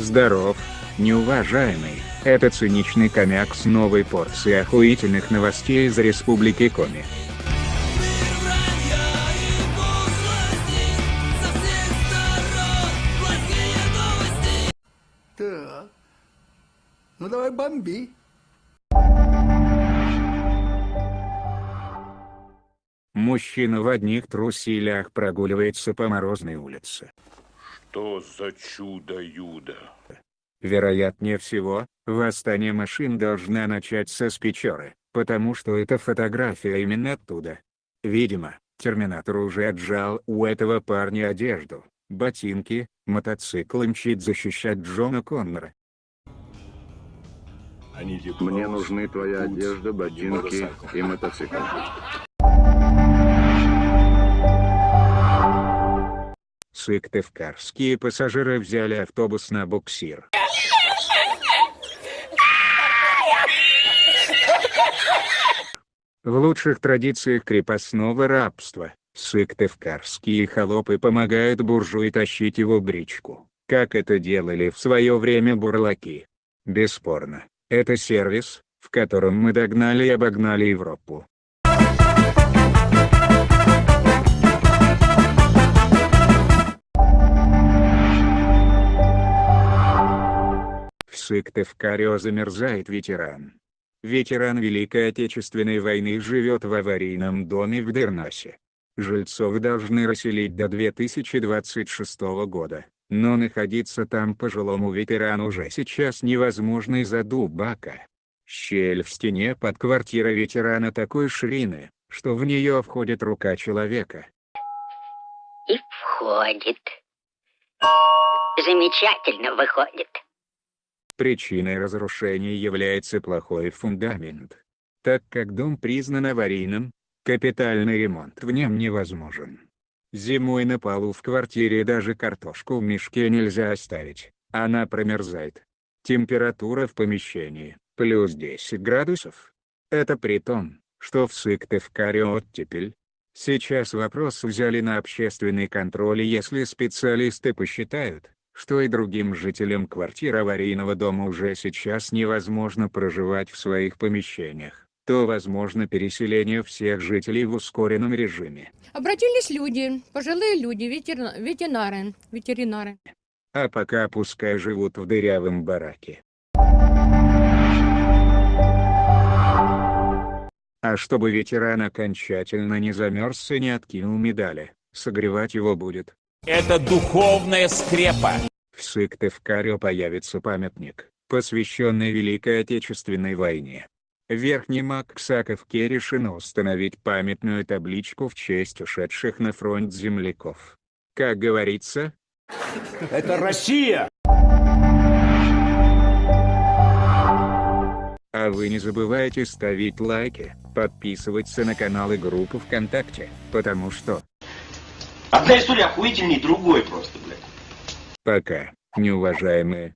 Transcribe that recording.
Здоров, неуважаемый. Это циничный комяк с новой порцией охуительных новостей из Республики Коми. Так. Ну давай бомби. Мужчина в одних труселях прогуливается по морозной улице. Что за чудо-юдо? Вероятнее всего, восстание машин должна начаться с Печоры, потому что эта фотография именно оттуда. Видимо, Терминатор уже отжал у этого парня одежду, ботинки, мотоцикл и мчит защищать Джона Коннора. Мне нужны твоя одежда, ботинки и мотоцикл. Сыктывкарские пассажиры взяли автобус на буксир. В лучших традициях крепостного рабства, сыктывкарские холопы помогают буржуи тащить его бричку, как это делали в свое время бурлаки. Бесспорно, это сервис, в котором мы догнали и обогнали Европу. В Сыктывкаре замерзает ветеран. Ветеран Великой Отечественной войны живет в аварийном доме в Дернасе. Жильцов должны расселить до 2026 года, но находиться там пожилому ветерану уже сейчас невозможно из-за дубака. Щель в стене под квартирой ветерана такой ширины, что в нее входит рука человека. И входит. Замечательно выходит. Причиной разрушения является плохой фундамент. Так как дом признан аварийным, капитальный ремонт в нем невозможен. Зимой на полу в квартире даже картошку в мешке нельзя оставить, она промерзает. Температура в помещении плюс 10 градусов. Это при том, что в Сыктывкаре оттепель. Сейчас вопрос взяли на общественный контроль, и если специалисты посчитают, что и другим жителям квартир аварийного дома уже сейчас невозможно проживать в своих помещениях, то возможно переселение всех жителей в ускоренном режиме. Обратились люди, пожилые люди, ветеринары. А пока пускай живут в дырявом бараке. А чтобы ветеран окончательно не замерз и не откинул медали, согревать его будет. Это духовная скрепа. В Сыктывкаре появится памятник, посвященный Великой Отечественной войне. В Верхнем Аксаковке решено установить памятную табличку в честь ушедших на фронт земляков. Как говорится, Это Россия! А вы не забывайте ставить лайки, подписываться на канал и группу ВКонтакте, потому что... Одна история охуительней другой просто, блядь. Пока, неуважаемые.